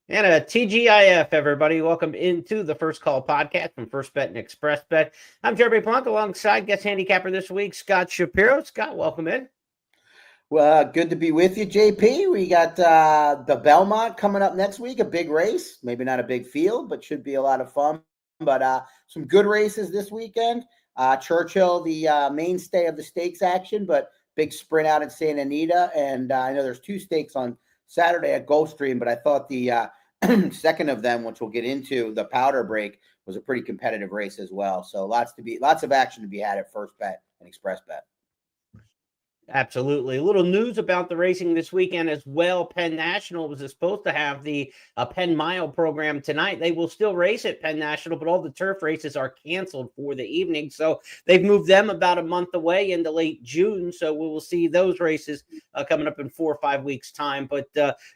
And a TGIF, everybody. Welcome into the First Call podcast from First Bet and Express Bet. I'm Jeremy Plonk alongside guest handicapper this week, Scott Shapiro. Scott, welcome in. Well, good to be with you, JP. We got the Belmont coming up next week, a big race. Maybe not a big field, but should be a lot of fun. But some good races this weekend. Churchill, the mainstay of the stakes action, but big sprint out at Santa Anita. And I know there's two stakes on Saturday at Gulfstream, but I thought the second of them, which we'll get into, the Powder Break, was a pretty competitive race as well. So lots of action to be had at First Bet and Express Bet. Absolutely. A little news about the racing this weekend as well. Penn National was supposed to have the Penn Mile program tonight. They will still race at Penn National, but all the turf races are canceled for the evening. So they've moved them about a month away into late June. So we will see those races coming up in 4 or 5 weeks' time. But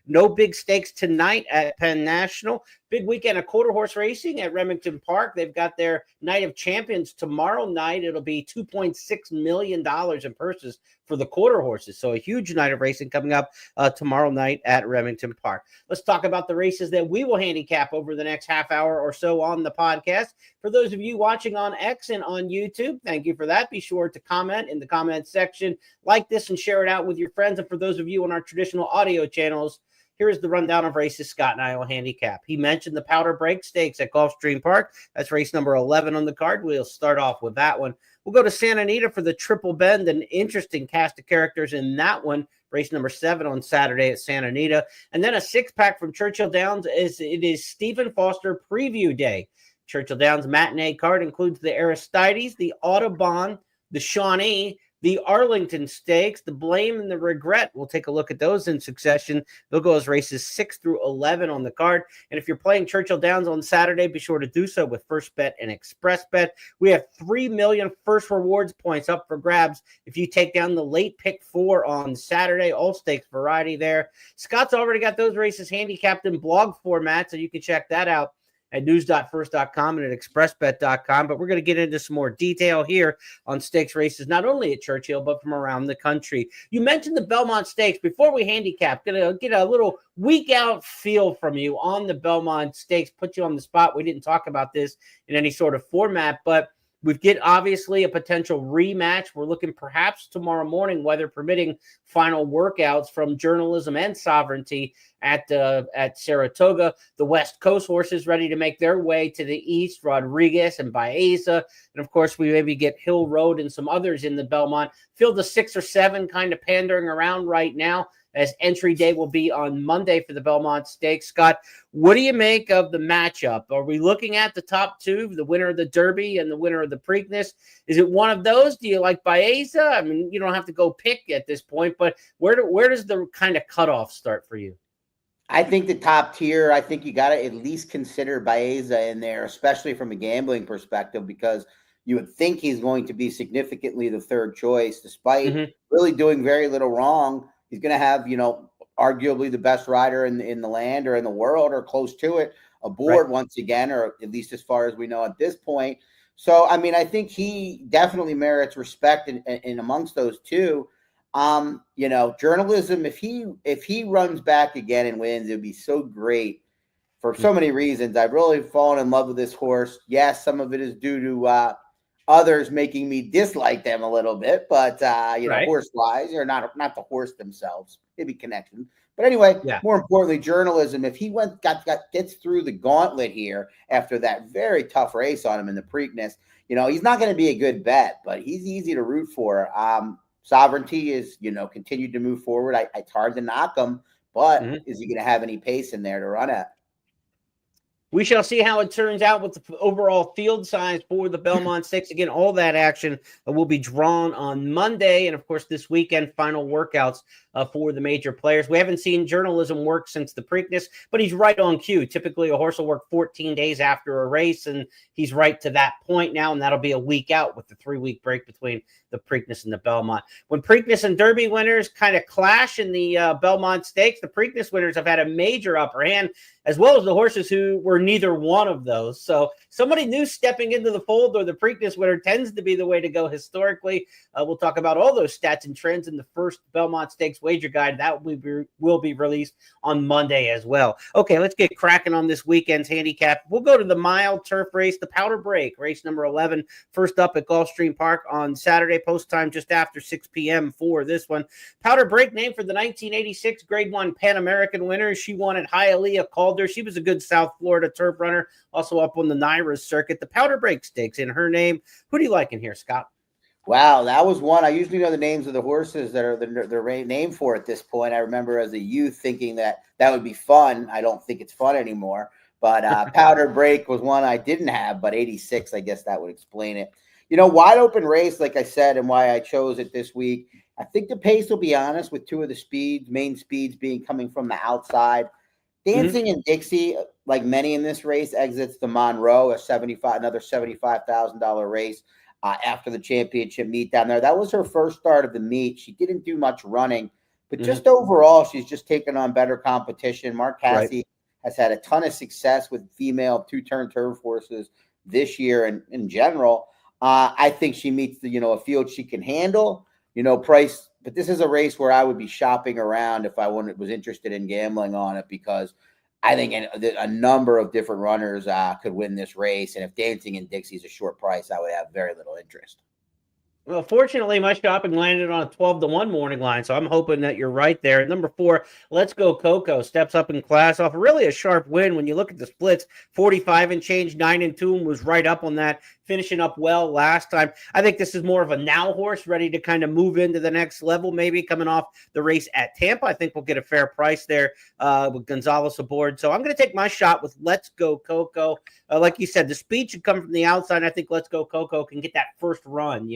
no big stakes tonight at Penn National. Big weekend of quarter horse racing at Remington Park. They've got their Night of Champions tomorrow night. It'll be $2.6 million in purses for the quarter horses. So a huge night of racing coming up tomorrow night at Remington Park. Let's talk about the races that we will handicap over the next half hour or so on the podcast. For those of you watching on X and on YouTube, thank you for that. Be sure to comment in the comments section, like this and share it out with your friends. And for those of you on our traditional audio channels, here's the rundown of races Scott and I will handicap. He mentioned the Powder Break Stakes at Gulfstream Park. That's race number 11 on the card. We'll start off with that one. We'll go to Santa Anita for the Triple Bend, an interesting cast of characters in that one. Race number 7 on Saturday at Santa Anita. And then a six-pack from Churchill Downs. It is Stephen Foster Preview Day. Churchill Downs matinee card includes the Aristides, the Audubon, the Shawnee, the Arlington Stakes, the Blame and the Regret. We'll take a look at those in succession. They'll go as races 6 through 11 on the card. And if you're playing Churchill Downs on Saturday, be sure to do so with First Bet and Express Bet. We have 3 million first rewards points up for grabs if you take down the late pick 4 on Saturday. All stakes variety there. Scott's already got those races handicapped in blog format, so you can check that out at news.first.com and at expressbet.com. But we're going to get into some more detail here on stakes races, not only at Churchill, but from around the country. You mentioned the Belmont Stakes. Before we handicap, going to get a little week out feel from you on the Belmont Stakes, put you on the spot. We didn't talk about this in any sort of format, but we've get obviously a potential rematch. We're looking perhaps tomorrow morning, weather permitting, final workouts from Journalism and Sovereignty at Saratoga. The West Coast horses ready to make their way to the east, Rodriguez and Baeza. And of course, we maybe get Hill Road and some others in the Belmont. Field of 6 or 7 kind of pandering around right now, as entry day will be on Monday for the Belmont Stakes. Scott, what do you make of the matchup? Are we looking at the top 2, the winner of the Derby and the winner of the Preakness? Is it one of those? Do you like Baeza? I mean, you don't have to go pick at this point, but where does the kind of cutoff start for you? I think the top tier, I think you got to at least consider Baeza in there, especially from a gambling perspective, because you would think he's going to be significantly the third choice, despite really doing very little wrong. He's going to have, arguably the best rider in the land or in the world or close to it aboard once again, or at least as far as we know at this point. So, I mean, I think he definitely merits respect in amongst those two. Journalism, if he runs back again and wins, it would be so great for so many reasons. I've really fallen in love with this horse. Yes, some of it is due to others making me dislike them a little bit, but horse-wise, or not the horse themselves, maybe connection. But anyway, more importantly, journalism. If he gets through the gauntlet here after that very tough race on him in the Preakness, he's not going to be a good bet, but he's easy to root for. Sovereignty is, continued to move forward. It's hard to knock him, but is he going to have any pace in there to run at? We shall see how it turns out with the overall field size for the Belmont Stakes. Again, all that action will be drawn on Monday. And, of course, this weekend, final workouts for the major players. We haven't seen journalism work since the Preakness, but he's right on cue. Typically, a horse will work 14 days after a race, and he's right to that point now, and that'll be a week out with the 3-week break between the Preakness and the Belmont. When Preakness and Derby winners kind of clash in the Belmont Stakes, the Preakness winners have had a major upper hand, as well as the horses who were neither one of those. So somebody new stepping into the fold or the Preakness winner tends to be the way to go historically. We'll talk about all those stats and trends in the first Belmont Stakes wager guide. That will be released on Monday as well. Okay, let's get cracking on this weekend's handicap. We'll go to the mile turf race, the Powder Break, race number 11, first up at Gulfstream Park on Saturday, post time just after 6 p.m. for this one. Powder Break, named for the 1986 Grade 1 Pan American winner. She won at Hialeah Calder. She was a good South Florida turf runner, also up on the NYRA circuit. The Powder Break Stakes in her name. Who do you like in here, Scott? Wow, that was one. I usually know the names of the horses that are the name for at this point. I remember as a youth thinking that would be fun. I don't think it's fun anymore. But Powder Break was one I didn't have, but 86, I guess that would explain it. Wide open race, like I said, and why I chose it this week. I think the pace will be honest with two of the main speeds being coming from the outside. Dancing in Dixie, like many in this race, exits the Monroe, another $75,000 race. After the championship meet down there. That was her first start of the meet. She didn't do much running, but just overall, she's just taken on better competition. Mark Casse has had a ton of success with female two-turn turf horses this year and in general. I think she meets a field she can handle, price. But this is a race where I would be shopping around if I was interested in gambling on it, because I think a number of different runners could win this race. And if Dancing in Dixie is a short price, I would have very little interest. Well, fortunately, my shopping landed on a 12-1 morning line, so I'm hoping that you're right there. Number 4, Let's Go Coco, steps up in class off really a sharp win. When you look at the splits, 45 and change, 9-2, and was right up on that, finishing up well last time. I think this is more of a now horse, ready to kind of move into the next level, maybe coming off the race at Tampa. I think we'll get a fair price there with Gonzalez aboard. So I'm going to take my shot with Let's Go Coco. Like you said, the speed should come from the outside. I think Let's Go Coco can get that first run,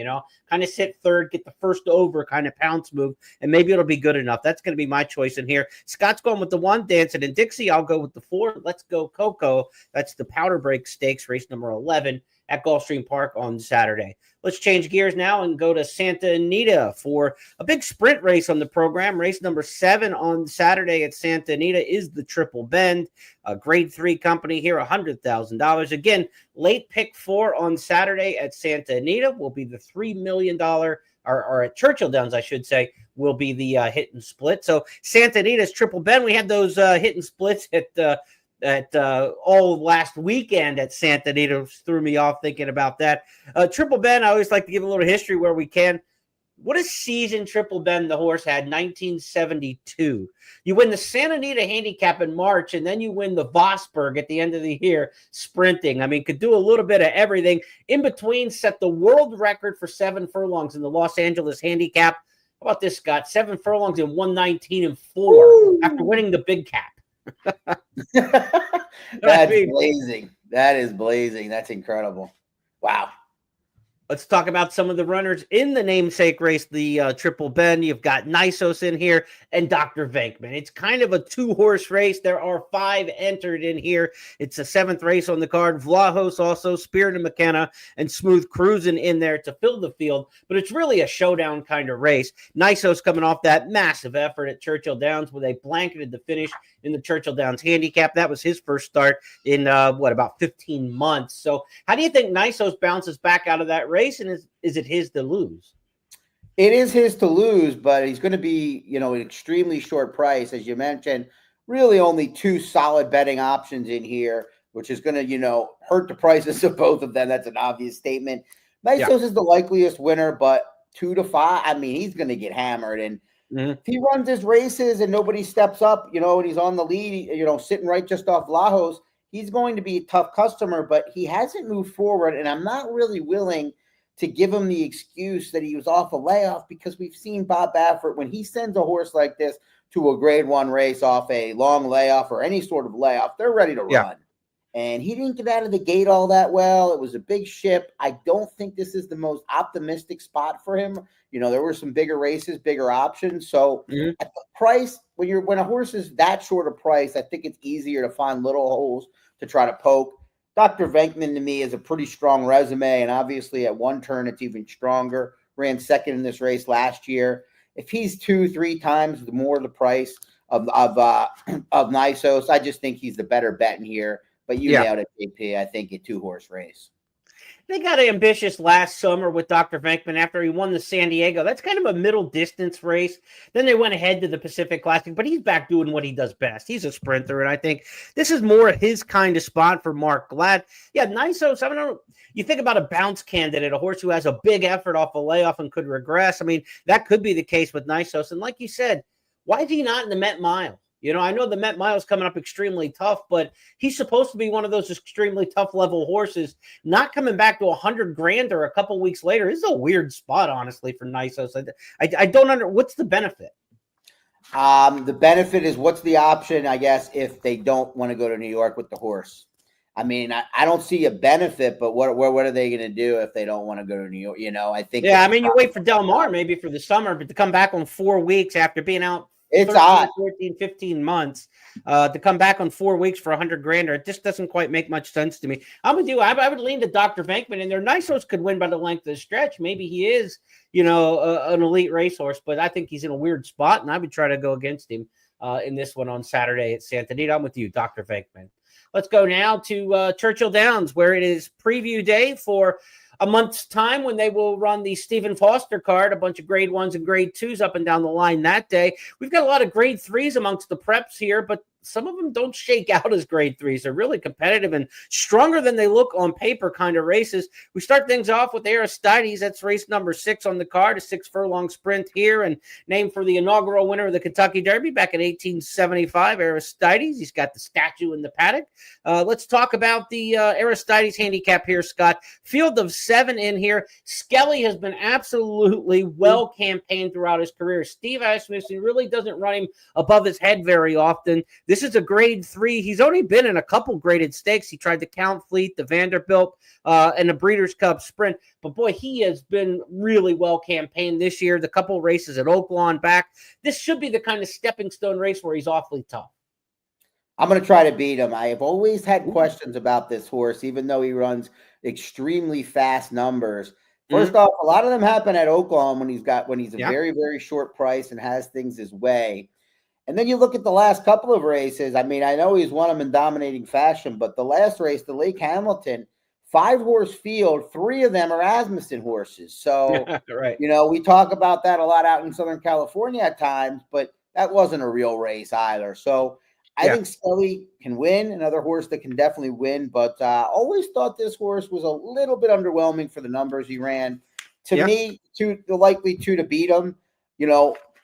kind of sit third, get the first over kind of pounce move, and maybe it'll be good enough. That's going to be my choice in here. Scott's going with the 1, Dancing in Dixie. I'll go with the 4, Let's Go Coco. That's the Powder Break Stakes, race number 11 at Gulfstream Park on Saturday. Let's change gears now and go to Santa Anita for a big sprint race on the program. Race number 7 on Saturday at Santa Anita is the Triple Bend, a Grade 3 company here, $100,000. Again, late pick 4 on Saturday at Santa Anita will be the $3 million, or at Churchill Downs, I should say, will be the hit and split. So Santa Anita's Triple Bend, we had those hit and splits at all last weekend at Santa Anita. Threw me off thinking about that. Triple Bend, I always like to give a little history where we can. What a season Triple Bend, the horse, had 1972. You win the Santa Anita handicap in March, and then you win the Vosburg at the end of the year sprinting. I mean, could do a little bit of everything. In between, set the world record for 7 furlongs in the Los Angeles handicap. How about this, Scott? 7 furlongs in 119 and 4 after winning the big cap. That's blazing. That is blazing. That's incredible. Wow. Let's talk about some of the runners in the namesake race, the Triple Bend. You've got Nisos in here and Dr. Venkman. It's kind of a 2-horse race. There are 5 entered in here. It's a 7th race on the card. Vlahos also, Spirit of McKenna, and Smooth Cruising in there to fill the field. But it's really a showdown kind of race. Nisos coming off that massive effort at Churchill Downs where they blanketed the finish in the Churchill Downs handicap. That was his first start in, about 15 months. So how do you think Nisos bounces back out of that race? And is it his to lose? It is his to lose, but he's going to be, an extremely short price. As you mentioned, really only 2 solid betting options in here, which is going to, hurt the prices of both of them. That's an obvious statement. Nisos is the likeliest winner, but 2 to 5, I mean, he's going to get hammered. And if he runs his races and nobody steps up, and he's on the lead, sitting right just off Vlahos, he's going to be a tough customer, but he hasn't moved forward. And I'm not really willing to give him the excuse that he was off a layoff, because we've seen Bob Baffert, when he sends a horse like this to a Grade 1 race off a long layoff or any sort of layoff, they're ready to run. And he didn't get out of the gate all that well. It was a big ship. I don't think this is the most optimistic spot for him. There were some bigger races, bigger options. So at the price, when a horse is that short of price, I think it's easier to find little holes to try to poke. Dr. Venkman, to me, is a pretty strong resume, and obviously at one turn it's even stronger. Ran second in this race last year. If he's 2-3 times more the price of Nisos, I just think he's the better bet in here. But you nailed it, JP. I think a 2-horse race. They got ambitious last summer with Dr. Venkman after he won the San Diego. That's kind of a middle distance race. Then they went ahead to the Pacific Classic, but he's back doing what he does best. He's a sprinter, and I think this is more his kind of spot for Mark Glad. Yeah, Nysos, I don't know. You think about a bounce candidate, a horse who has a big effort off a layoff and could regress. I mean, that could be the case with Nysos. And like you said, why is he not in the Met Mile? I know the Met Mile is coming up extremely tough, but he's supposed to be one of those extremely tough level horses. Not coming back to $100,000 or a couple weeks later is a weird spot, honestly, for Nysos. I don't what's the benefit? The benefit is what's the option, I guess, if they don't want to go to New York with the horse. I mean, I don't see a benefit, but what are they going to do if they don't want to go to New York? I think. Yeah, I mean, you wait for Del Mar maybe for the summer, but to come back on 4 weeks after being out. It's 13, odd. 14, 15 months to come back on 4 weeks for $100,000. It just doesn't quite make much sense to me. I'm with you. I would lean to Dr. Venkman, and their Nysos could win by the length of the stretch. Maybe he is, an elite racehorse, but I think he's in a weird spot, and I would try to go against him in this one on Saturday at Santa Anita. I'm with you, Dr. Venkman. Let's go now to Churchill Downs, where it is preview day for a month's time when they will run the Stephen Foster card, a bunch of grade 1s and grade 2s up and down the line that day. We've got a lot of grade 3s amongst the preps here, but some of them don't shake out as grade 3s. They're really competitive and stronger than they look on paper kind of races. We start things off with Aristides. That's race number 6 on the card, a 6-furlong sprint here, and named for the inaugural winner of the Kentucky Derby back in 1875, Aristides. He's got the statue in the paddock. Let's talk about the Aristides handicap here, Scott. Field of 7 in here. Skelly has been absolutely well campaigned throughout his career. Steve Asmussen really doesn't run him above his head very often. This is a grade 3. He's only been in a couple graded stakes. He tried the Count Fleet, the Vanderbilt, and the Breeders' Cup Sprint. But, boy, he has been really well campaigned this year. The couple races at Oaklawn back. This should be the kind of stepping stone race where he's awfully tough. I'm going to try to beat him. I have always had questions about this horse, even though he runs extremely fast numbers. First off, a lot of them happen at Oaklawn when he's a very, very short price and has things his way. And then you look at the last couple of races. I mean, I know he's won them in dominating fashion, but the last race, the Lake Hamilton, 5-horse field, 3 of them are Asmussen horses. So, right. We talk about that a lot out in Southern California at times, but that wasn't a real race either. So I think Skelly can win, another horse that can definitely win, but always thought this horse was a little bit underwhelming for the numbers he ran. To me, the likely 2 to beat him,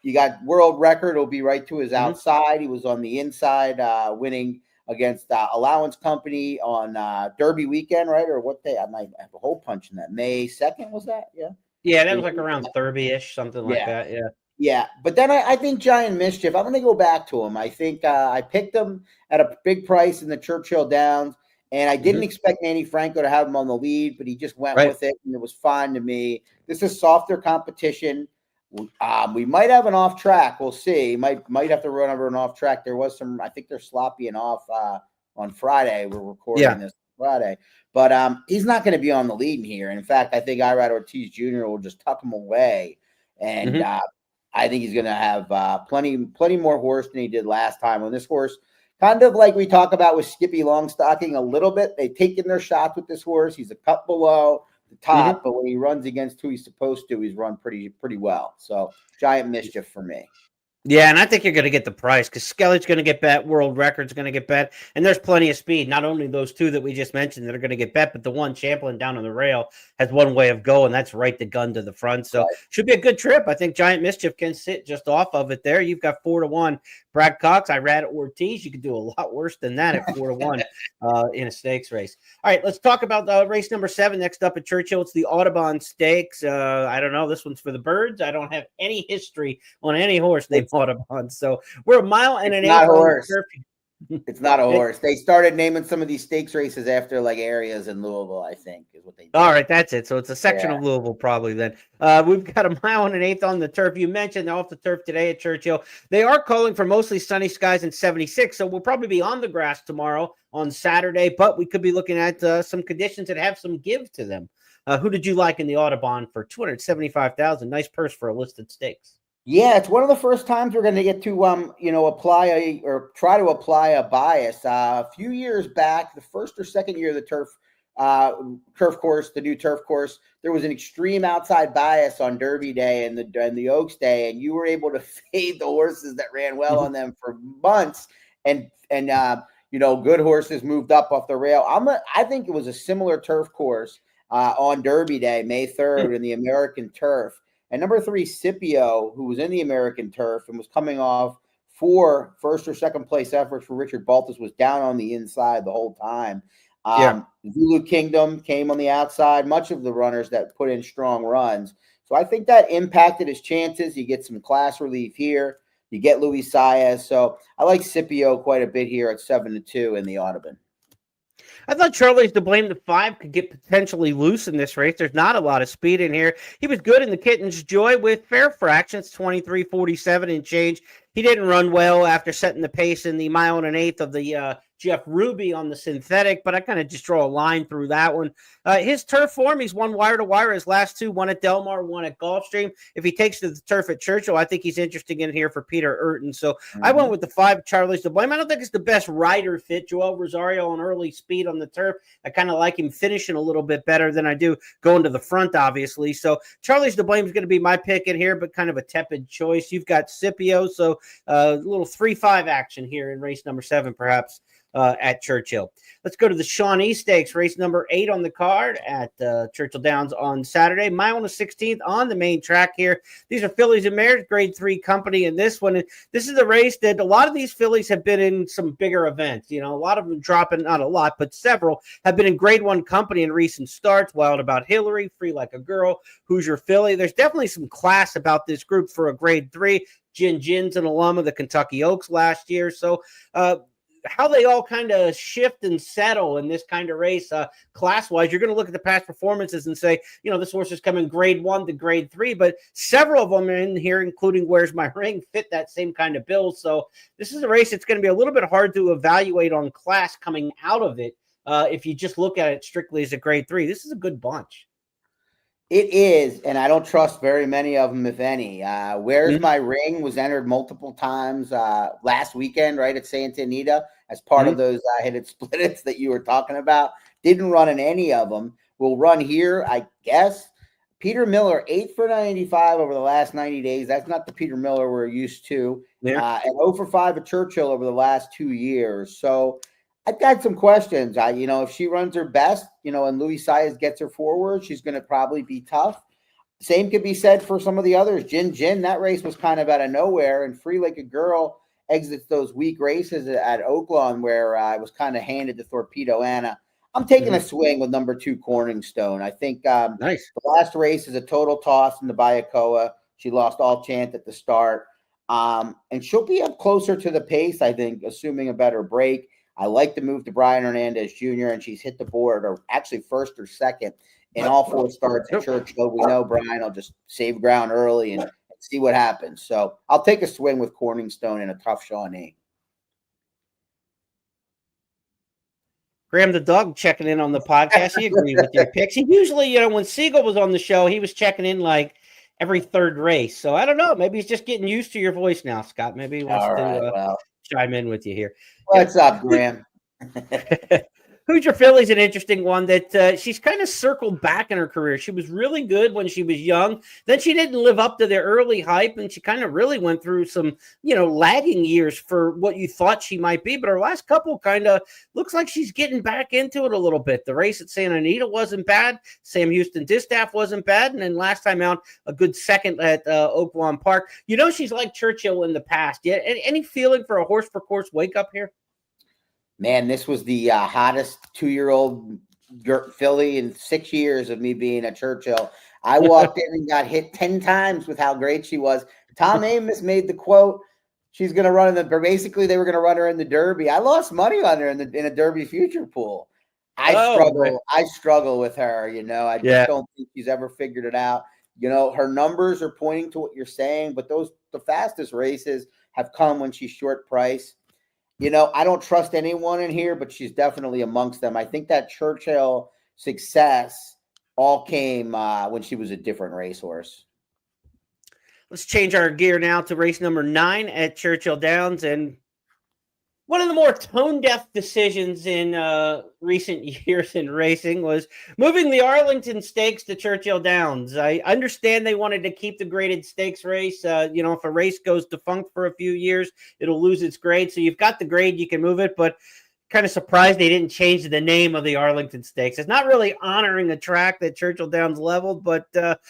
you got world record. It'll be right to his outside. He was on the inside, winning against Allowance Company on Derby weekend, right? Or what day? I might have a hole punch in that. May 2nd, was that? Yeah. Yeah, that was like around 30-ish, something like that. Yeah. Yeah. But then I think Giant Mischief, I'm going to go back to him. I think I picked him at a big price in the Churchill Downs, and I didn't expect Manny Franco to have him on the lead, but he just went with it, and it was fine to me. This is softer competition. We might have an off track. We'll see. Might have to run over an off track. There was some. I think they're sloppy and off on Friday. We're recording this Friday, but he's not going to be on the lead in here. In fact, I think Irad Ortiz Jr. will just tuck him away, and I think he's going to have plenty more horse than he did last time. On this horse, kind of like we talk about with Skippy Longstocking a little bit. They've taken their shots with this horse. He's a cut below the top, but when he runs against who he's supposed to, he's run pretty well. So Giant Mischief for me. Yeah, and I think you're going to get the price because Skelly's going to get bet, world record's going to get bet, and there's plenty of speed. Not only those 2 that we just mentioned that are going to get bet, but the one Champlin down on the rail has one way of going. That's right the gun to the front. So should be a good trip. I think Giant Mischief can sit just off of it there. You've got 4-1. Brad Cox, Irad Ortiz. You could do a lot worse than that at 4-1 in a stakes race. All right, let's talk about race number 7 next up at Churchill. It's the Audubon Stakes. I don't know. This one's for the birds. I don't have any history on any horse named Audubon. So we're a mile and an eighth. It's not a horse. They started naming some of these stakes races after like areas in Louisville, I think, is what they did. All right, that's it. So it's a section of Louisville probably then. We've got a mile and an eighth on the turf. You mentioned they're off the turf today at Churchill. They are calling for mostly sunny skies in 76, so we'll probably be on the grass tomorrow on Saturday, but we could be looking at some conditions that have some give to them. Who did you like in the Audubon for $275,000? Nice purse for a listed stakes. Yeah, it's one of the first times we're going to get to, try to apply a bias. A few years back, the first or second year of the turf, turf course, the new turf course, there was an extreme outside bias on Derby Day and the Oaks Day, and you were able to fade the horses that ran well on them for months, and good horses moved up off the rail. I think it was a similar turf course on Derby Day, May 3rd, in the American turf. And number 3, Scipio, who was in the American turf and was coming off 4 first or second place efforts for Richard Baltus, was down on the inside the whole time. Zulu Kingdom came on the outside, much of the runners that put in strong runs. So I think that impacted his chances. You get some class relief here. You get Luis Saez. So I like Scipio quite a bit here at 7-2 in the Audubon. I thought Charlie's to Blame the 5 could get potentially loose in this race. There's not a lot of speed in here. He was good in the Kitten's Joy with fair fractions, 23:47 and change. He didn't run well after setting the pace in the mile and an eighth of the Jeff Ruby on the synthetic, but I kind of just draw a line through that one. His turf form, he's won wire to wire. His last 2, one at Del Mar, one at Gulfstream. If he takes to the turf at Churchill, I think he's interesting in here for Peter Urton. So I went with the 5, Charlie's to Blame. I don't think it's the best rider fit. Joel Rosario on early speed on the turf. I kind of like him finishing a little bit better than I do going to the front, obviously. So Charlie's to Blame is going to be my pick in here, but kind of a tepid choice. You've got Scipio, so a little 3-5 action here in race number 7, perhaps. At Churchill. Let's go to the Shawnee Stakes, race number 8 on the card at Churchill Downs on Saturday. Mile and a 16th on the main track here. These are fillies and mares, grade 3 company in this one. And this is a race that a lot of these fillies have been in some bigger events. A lot of them dropping, not a lot, but several have been in grade 1 company in recent starts. Wild About Hillary, Free Like a Girl, Hoosier Filly. There's definitely some class about this group for a grade 3. Jin's an alum of the Kentucky Oaks last year. So, how they all kind of shift and settle in this kind of race class-wise, you're going to look at the past performances and say, this horse is coming grade 1 to grade 3, but several of them in here, including Where's My Ring, fit that same kind of bill. So this is a race that's going to be a little bit hard to evaluate on class coming out of it if you just look at it strictly as a grade 3. This is a good bunch. It is, and I don't trust very many of them, if any. Where's My Ring was entered multiple times last weekend, right, at Santa Anita as part of those hit splitters that you were talking about. Didn't run in any of them. Will run here, I guess. Peter Miller, 8 for 95 over the last 90 days. That's not the Peter Miller we're used to. And 0 for 5 at Churchill over the last 2 years. So I've got some questions. If she runs her best, and Luis Saez gets her forward, she's going to probably be tough. Same could be said for some of the others. Jin, that race was kind of out of nowhere, and Free Like a Girl exits those weak races at Oaklawn where I was kind of handed to Torpedo Anna. I'm taking a swing with number 2 Corningstone. I think the last race is a total toss in the Bayakoa. She lost all chance at the start. And she'll be up closer to the pace, I think, assuming a better break. I like the move to Brian Hernandez Jr., and she's hit the board, or actually first or second, in all 4 starts at Churchill. We know Brian will just save ground early and see what happens. So I'll take a swing with Corningstone in a tough Shawnee. Graham the dog checking in on the podcast. He agreed with your picks. He usually, when Siegel was on the show, he was checking in like every 3rd race. So I don't know. Maybe he's just getting used to your voice now, Scott. Maybe he wants to chime in with you here. What's up, Graham? Hoosier Philly's an interesting one that she's kind of circled back in her career. She was really good when she was young. Then she didn't live up to the early hype, and she kind of really went through some, lagging years for what you thought she might be. But her last couple kind of looks like she's getting back into it a little bit. The race at Santa Anita wasn't bad. Sam Houston Distaff wasn't bad. And then last time out, a good second at Oaklawn Park. She's like Churchill in the past. Yeah, any feeling for a horse-for-course wake-up here? Man, this was the hottest 2-year-old filly in 6 years of me being at Churchill. I walked in and got hit 10 times with how great she was. Tom Amos made the quote, she's going to run basically they were going to run her in the Derby. I lost money on her in a Derby future pool. I struggle with her, I just don't think she's ever figured it out. Her numbers are pointing to what you're saying, but the fastest races have come when she's short price. I don't trust anyone in here, but she's definitely amongst them. I think that Churchill success all came when she was a different racehorse. Let's change our gear now to race number 9 at Churchill Downs. And One of the more tone-deaf decisions in recent years in racing was moving the Arlington Stakes to Churchill Downs. I understand they wanted to keep the graded stakes race. If a race goes defunct for a few years, it'll lose its grade. So you've got the grade, you can move it, but kind of surprised they didn't change the name of the Arlington Stakes. It's not really honoring a track that Churchill Downs leveled, but that's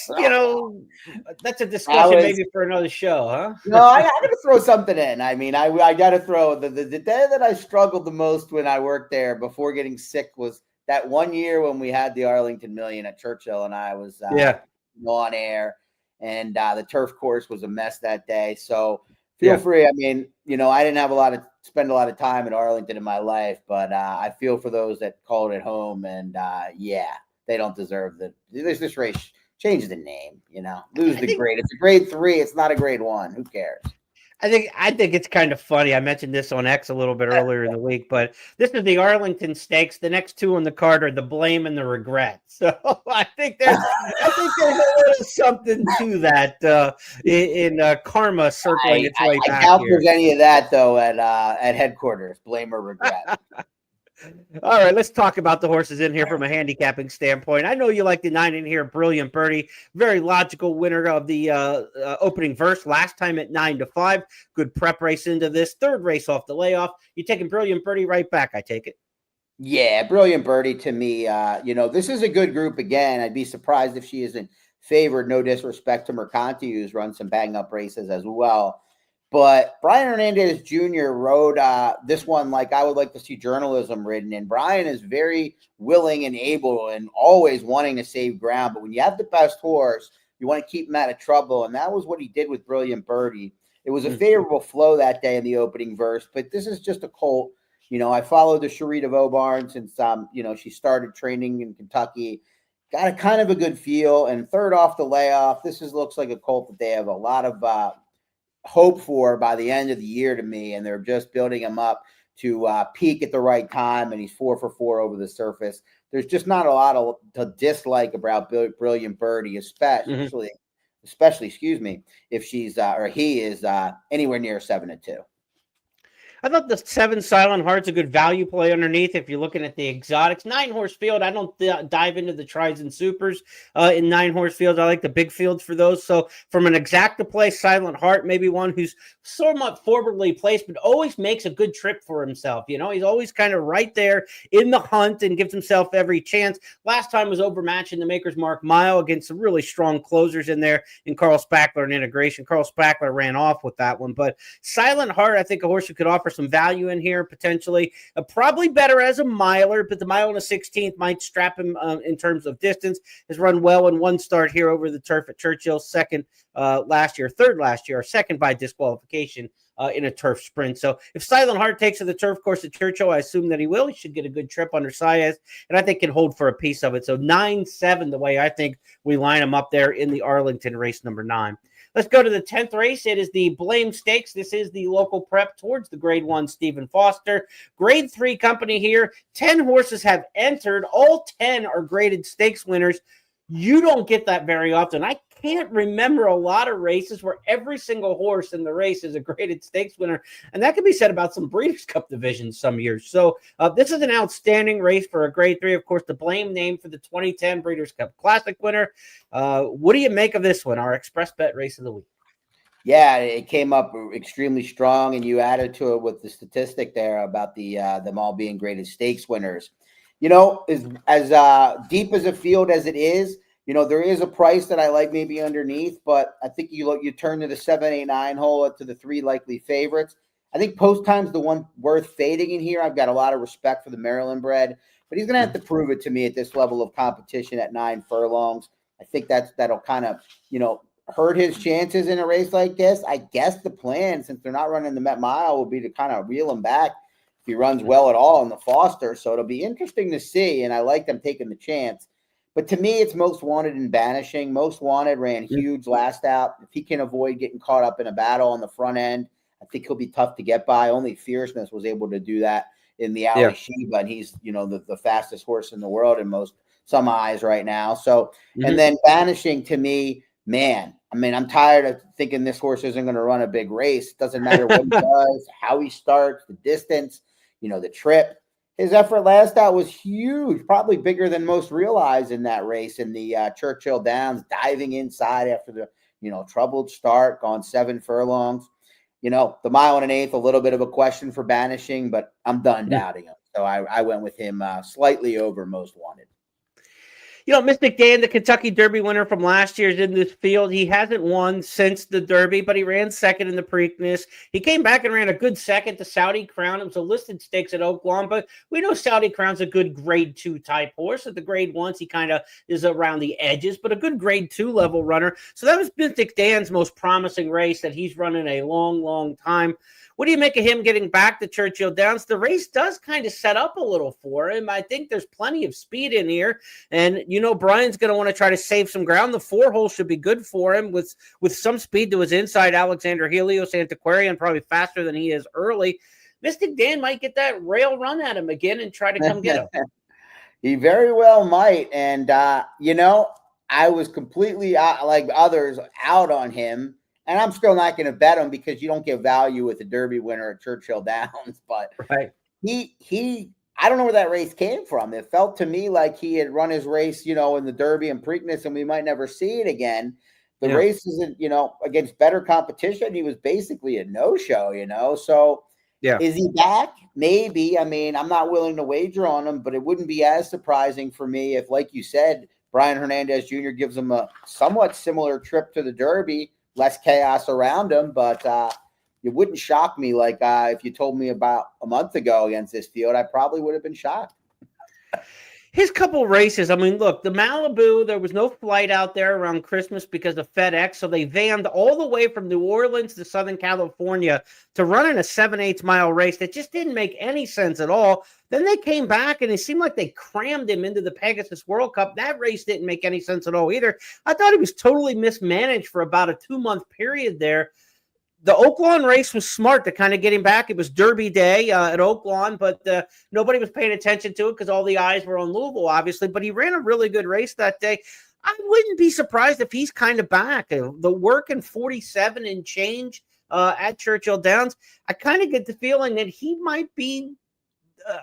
a discussion maybe for another show, huh? No, I got to throw something in. I mean, I got to throw the day that I struggled the most when I worked there before getting sick was that one year when we had the Arlington Million at Churchill, and I was on air, and the turf course was a mess that day. So feel free. I mean, I didn't have spend a lot of time in Arlington in my life, but I feel for those that called it home, and they don't deserve this race. Change the name, lose the grade. It's a grade 3. It's not a grade 1. Who cares? I think it's kind of funny. I mentioned this on X a little bit earlier in the week, but this is the Arlington Stakes. The next two on the card are the blame and the regret. So I think there's a little something to that in karma circling its way back. I doubt there's any of that though at headquarters. Blame or regret. All right, let's talk about the horses in here from a handicapping standpoint. I know you like the 9 in here, Brilliant Birdie. Very logical winner of the opening verse last time at 9-5. Good prep race into this. Third race off the layoff. You taking Brilliant Birdie right back, I take it. Yeah, Brilliant Birdie to me, this is a good group again. I'd be surprised if she isn't favored. No disrespect to Mercanti, who's run some bang-up races as well. But Brian Hernandez Jr. rode this one like I would like to see journalism ridden. And Brian is very willing and able and always wanting to save ground. But when you have the best horse, you want to keep him out of trouble. And that was what he did with Brilliant Birdie. It was a favorable flow that day in the opening verse. But this is just a colt. I followed the Cherie DeVoe barn since, she started training in Kentucky. Got a kind of a good feel. And third off the layoff, looks like a colt that they have a lot of hope for by the end of the year to me, and they're just building him up to peak at the right time, and he's 4 for 4 over the surface. There's just not a lot to dislike about Brilliant Birdie, especially if she's or he is anywhere near 7-2. I thought the 7 Silent Heart's a good value play underneath if you're looking at the exotics. 9-horse field, I don't dive into the tries and supers in 9-horse fields. I like the big fields for those. So from an exacta play, Silent Heart, maybe one who's somewhat forwardly placed, but always makes a good trip for himself. He's always kind of right there in the hunt and gives himself every chance. Last time was overmatched in the Maker's Mark Mile against some really strong closers in there in Carl Spackler and Integration. Carl Spackler ran off with that one, but Silent Heart, I think a horse who could offer some value in here potentially. Probably better as a miler, but the mile and a 16th might strap him in terms of distance. Has run well in one start here over the turf at Churchill, third last year, second by disqualification in a turf sprint. So if Silent Heart takes to the turf course at Churchill, I assume that he will. He should get a good trip under Saez, and I think can hold for a piece of it. So 9-7, the way I think we line him up there in the Arlington race number 9. Let's go to the 10th race. It is the Blame Stakes. This is the local prep towards the Grade 1 Stephen Foster. Grade 3 company here. 10 horses have entered. All 10 are graded stakes winners. You don't get that very often. I can't remember a lot of races where every single horse in the race is a graded stakes winner. And that can be said about some Breeders' Cup divisions some years. So this is an outstanding race for a grade 3. Of course, the Blame name for the 2010 Breeders' Cup Classic winner. What do you make of this one, our Express Bet race of the week? Yeah, it came up extremely strong, and you added to it with the statistic there about them all being graded stakes winners. As deep as a field as it is, there is a price that I like maybe underneath, but I think you turn to the 7, 8, 9 hole to the 3 likely favorites. I think Post Time's the one worth fading in here. I've got a lot of respect for the Maryland bred, but he's going to have to prove it to me at this level of competition at 9 furlongs. I think that'll kind of, hurt his chances in a race like this. I guess the plan, since they're not running the Met Mile, will be to kind of reel him back if he runs well at all in the Foster. So it'll be interesting to see, and I like them taking the chance. But to me, it's Most Wanted and Banishing. Most Wanted ran huge last out. If he can avoid getting caught up in a battle on the front end, I think he'll be tough to get by. Only Fierceness was able to do that in the Ali Sheba, and he's, the fastest horse in the world in some eyes right now. So, and then Banishing to me man, I mean, I'm tired of thinking this horse isn't going to run a big race. It doesn't matter what he does, how he starts, the distance, the trip. His effort last out was huge, probably bigger than most realize in that race in the Churchill Downs, diving inside after the, troubled start, gone 7 furlongs. The mile and an eighth, a little bit of a question for Banishing, but I'm done doubting him. So I went with him slightly over Most Wanted. Mystic Dan, the Kentucky Derby winner from last year, is in this field. He hasn't won since the Derby, but he ran second in the Preakness. He came back and ran a good second to Saudi Crown. It was a listed stakes at Oaklawn, but we know Saudi Crown's a good grade 2 type horse. At the grade 1s, he kind of is around the edges, but a good grade 2 level runner. So that was Mystic Dan's most promising race that he's run in a long, long time. What do you make of him getting back to Churchill Downs? The race does kind of set up a little for him. I think there's plenty of speed in here. And, Brian's going to want to try to save some ground. The 4-hole should be good for him with some speed to his inside. Alexander Helios, Antiquarian, probably faster than he is early. Mystic Dan might get that rail run at him again and try to come get him. He very well might. And, I was completely, like others, out on him. And I'm still not going to bet him because you don't get value with the Derby winner at Churchill Downs. But right. I don't know where that race came from. It felt to me like he had run his race, in the Derby and Preakness, and we might never see it again. The race isn't, against better competition. He was basically a no-show, So is he back? Maybe. I mean, I'm not willing to wager on him, but it wouldn't be as surprising for me if, like you said, Brian Hernandez Jr. gives him a somewhat similar trip to the Derby. Less chaos around him, but it wouldn't shock me like if you told me about a month ago against this field, I probably would have been shocked. His couple races, I mean, look, the Malibu, there was no flight out there around Christmas because of FedEx, so they vanned all the way from New Orleans to Southern California to run in a 7/8 mile race that just didn't make any sense at all. Then they came back, and it seemed like they crammed him into the Pegasus World Cup. That race didn't make any sense at all either. I thought he was totally mismanaged for about a 2-month period there. The Oaklawn race was smart to kind of get him back. It was Derby Day at Oaklawn, but nobody was paying attention to it because all the eyes were on Louisville, obviously. But he ran a really good race that day. I wouldn't be surprised if he's kind of back. The work in 47 and change at Churchill Downs, I kind of get the feeling that he might be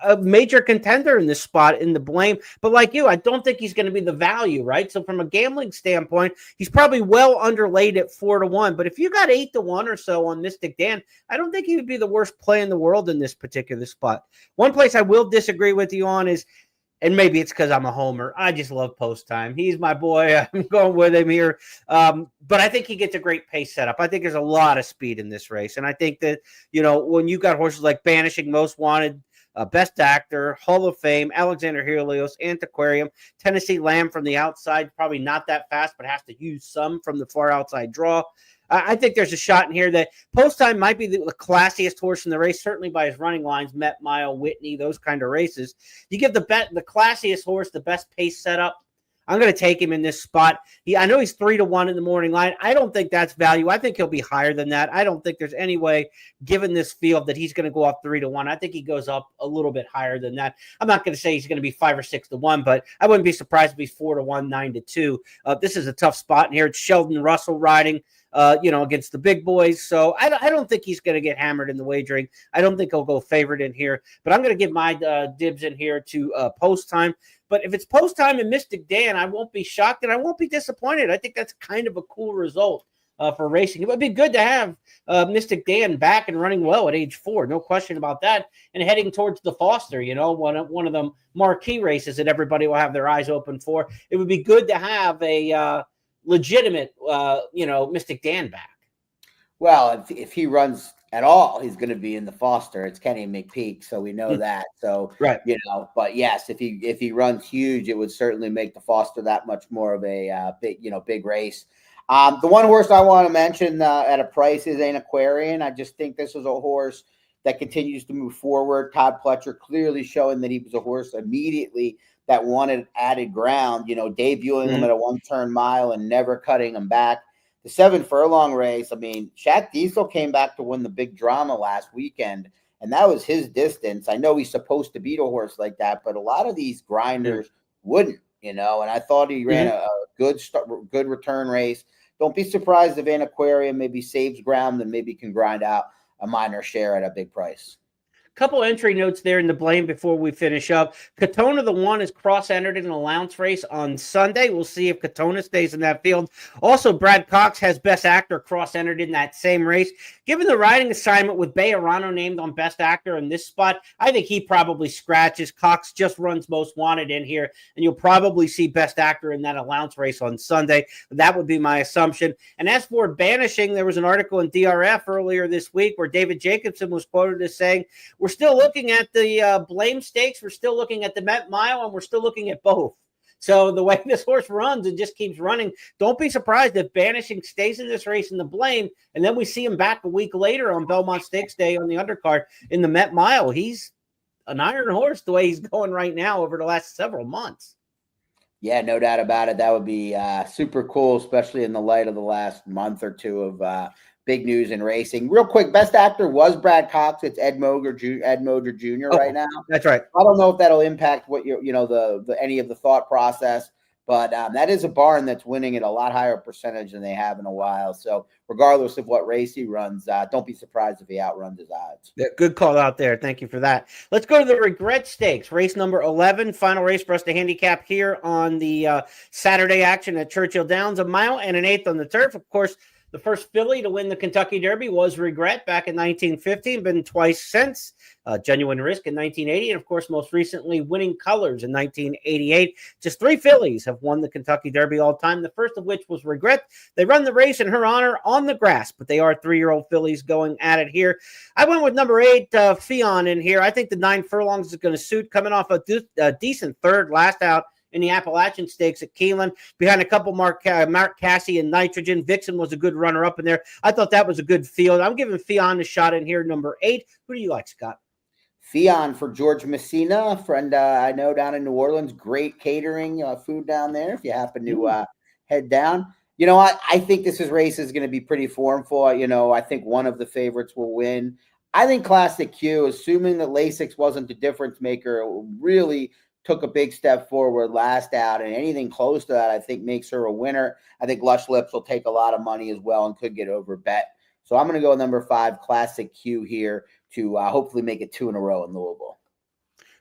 a major contender in this spot in the blame. But like you, I don't think he's going to be the value, right? So from a gambling standpoint, he's probably well underlaid at 4-1. But if you got 8-1 or so on Mystic Dan, I don't think he would be the worst play in the world in this particular spot. One place I will disagree with you on is, and maybe it's because I'm a homer, I just love Post Time. He's my boy. I'm going with him here. But I think he gets a great pace setup. I think there's a lot of speed in this race. And I think that, when you got horses like Banishing, Most Wanted, Best Actor, Hall of Fame, Alexander Helios, Antiquarium, Tennessee Lamb from the outside, probably not that fast, but has to use some from the far outside draw. I think there's a shot in here that Post Time might be the classiest horse in the race, certainly by his running lines, Met Mile, Whitney, those kind of races. You give the classiest horse the best pace setup. I'm going to take him in this spot. I know he's 3-1 in the morning line. I don't think that's value. I think he'll be higher than that. I don't think there's any way, given this field, that he's going to go up 3-1. I think he goes up a little bit higher than that. I'm not going to say he's going to be 5 or 6-1, but I wouldn't be surprised if he's 4-1, 9-2. This is a tough spot in here. It's Sheldon Russell riding, against the big boys. So I don't think he's going to get hammered in the wagering. I don't think he'll go favorite in here, but I'm going to give my dibs in here to Post Time. But if it's Post Time and Mystic Dan, I won't be shocked and I won't be disappointed. I think that's kind of a cool result for racing. It would be good to have Mystic Dan back and running well at age 4. No question about that. And heading towards the Foster, one of the marquee races that everybody will have their eyes open for. It would be good to have a legitimate, Mystic Dan back. Well, if he runs at all, he's going to be in the Foster. It's Kenny McPeak, so we know that. So, right. But yes, if he runs huge, it would certainly make the Foster that much more of a big race. The one horse I want to mention at a price is Antiquarian. I just think this is a horse that continues to move forward. Todd Pletcher clearly showing that he was a horse immediately that wanted added ground, debuting him at a 1-turn mile and never cutting him back. The 7 furlong race, I mean, Shaq Diesel came back to win the big drama last weekend, and that was his distance. I know he's supposed to beat a horse like that, but a lot of these grinders wouldn't, and I thought he ran a good return race. don't be surprised if Antiquarian maybe saves ground and maybe can grind out a minor share at a big price. Couple entry notes there in the blame before we finish up. Katona, the one, is cross-entered in an allowance race on Sunday. We'll see if Katona stays in that field. Also, Brad Cox has Best Actor cross-entered in that same race. Given the riding assignment with Bejarano named on Best Actor in this spot, I think he probably scratches. Cox just runs Most Wanted in here, and you'll probably see Best Actor in that allowance race on Sunday. That would be my assumption. And as for banishing, there was an article in DRF earlier this week where David Jacobson was quoted as saying, we're still looking at the blame stakes, we're still looking at the Met Mile, and we're still looking at both. So the way this horse runs and just keeps running, don't be surprised if Banishing stays in this race in the blame, and then we see him back a week later on Belmont Stakes Day on the undercard in the Met Mile. He's an iron horse the way he's going right now over the last several months. Yeah, no doubt about it. That would be super cool, especially in the light of the last month or two of big news in racing. Real quick, Best Actor was Brad Cox. It's Ed Moger Jr. Right now. That's right. I don't know if that'll impact what the any of the thought process, but that is a barn that's winning at a lot higher percentage than they have in a while. So regardless of what race he runs, don't be surprised if he outruns his odds. Yeah, good call out there. Thank you for that. Let's go to the Regret Stakes, race number 11, final race for us to handicap here on the Saturday action at Churchill Downs, 1 mile and an eighth on the turf. Of course, the first filly to win the Kentucky Derby was Regret back in 1915, been twice since. Genuine Risk in 1980, and of course, most recently, Winning Colors in 1988. Just 3 fillies have won the Kentucky Derby all time, the first of which was Regret. They run the race in her honor on the grass, but they are 3-year-old fillies going at it here. I went with number 8, Fion in here. I think the 9 furlongs is going to suit, coming off a decent third last out in the Appalachian Stakes at Keeneland, behind a couple Mark Casse and Nitrogen. Vixen was a good runner-up in there. I thought that was a good field. I'm giving Fion a shot in here, number 8. Who do you like, Scott? Fion for George Messina, a friend I know down in New Orleans. Great catering food down there if you happen to head down. I think this race is going to be pretty formful. I think one of the favorites will win. I think Classic Q, assuming that Lasix wasn't the difference maker, really took a big step forward last out, and anything close to that, I think, makes her a winner. I think Lush Lips will take a lot of money as well and could get over bet. So I'm going to go with number 5, Classic Q here to hopefully make it 2 in a row in Louisville.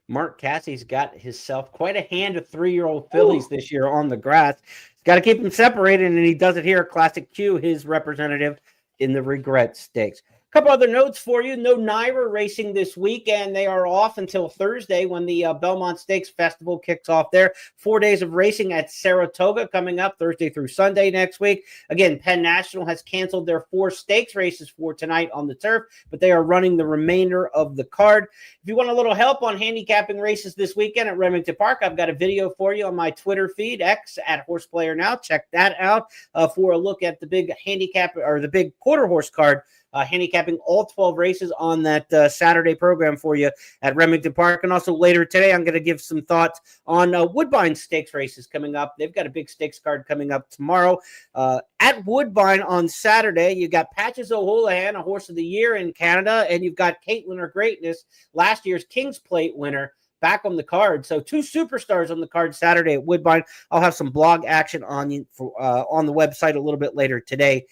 Mark Cassie's got himself quite a hand of 3-year-old fillies this year on the grass. He's got to keep them separated, and he does it here. Classic Q, his representative in the Regret Stakes. Couple other notes for you. No Naira racing this weekend. They are off until Thursday when the Belmont Stakes Festival kicks off there. 4 days of racing at Saratoga coming up Thursday through Sunday next week. Again, Penn National has canceled their 4 stakes races for tonight on the turf, but they are running the remainder of the card. If you want a little help on handicapping races this weekend at Remington Park, I've got a video for you on my Twitter feed, X at Horseplayer Now. Check that out for a look at the big handicap or the big quarter horse card. Handicapping all 12 races on that Saturday program for you at Remington Park. And also later today, I'm going to give some thoughts on Woodbine Stakes races coming up. They've got a big stakes card coming up tomorrow. At Woodbine on Saturday, you got Patches O'Houlihan, a horse of the year in Canada, and you've got Caitlin Her Greatness, last year's King's Plate winner, back on the card. So 2 superstars on the card Saturday at Woodbine. I'll have some blog action on the website a little bit later today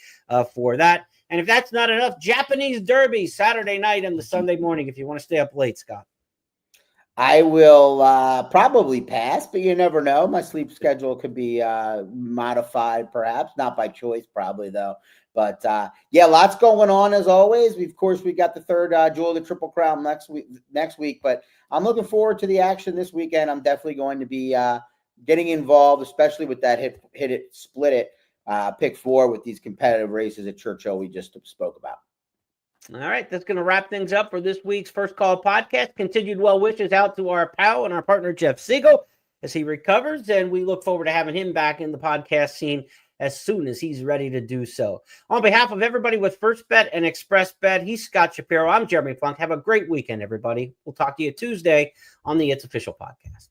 for that. And if that's not enough, Japanese Derby Saturday night and the Sunday morning if you want to stay up late, Scott. I will probably pass, but you never know. My sleep schedule could be modified, perhaps. Not by choice, probably, though. But, lots going on, as always. We got the third Jewel of the Triple Crown next week. But I'm looking forward to the action this weekend. I'm definitely going to be getting involved, especially with that hit it, split it. Pick 4 with these competitive races at Churchill we just spoke about. All right, that's going to wrap things up for this week's First Call podcast. Continued well wishes out to our pal and our partner, Jeff Siegel, as he recovers, and we look forward to having him back in the podcast scene as soon as he's ready to do so. On behalf of everybody with First Bet and Express Bet, he's Scott Shapiro. I'm Jeremy Plonk. Have a great weekend, everybody. We'll talk to you Tuesday on the It's Official podcast.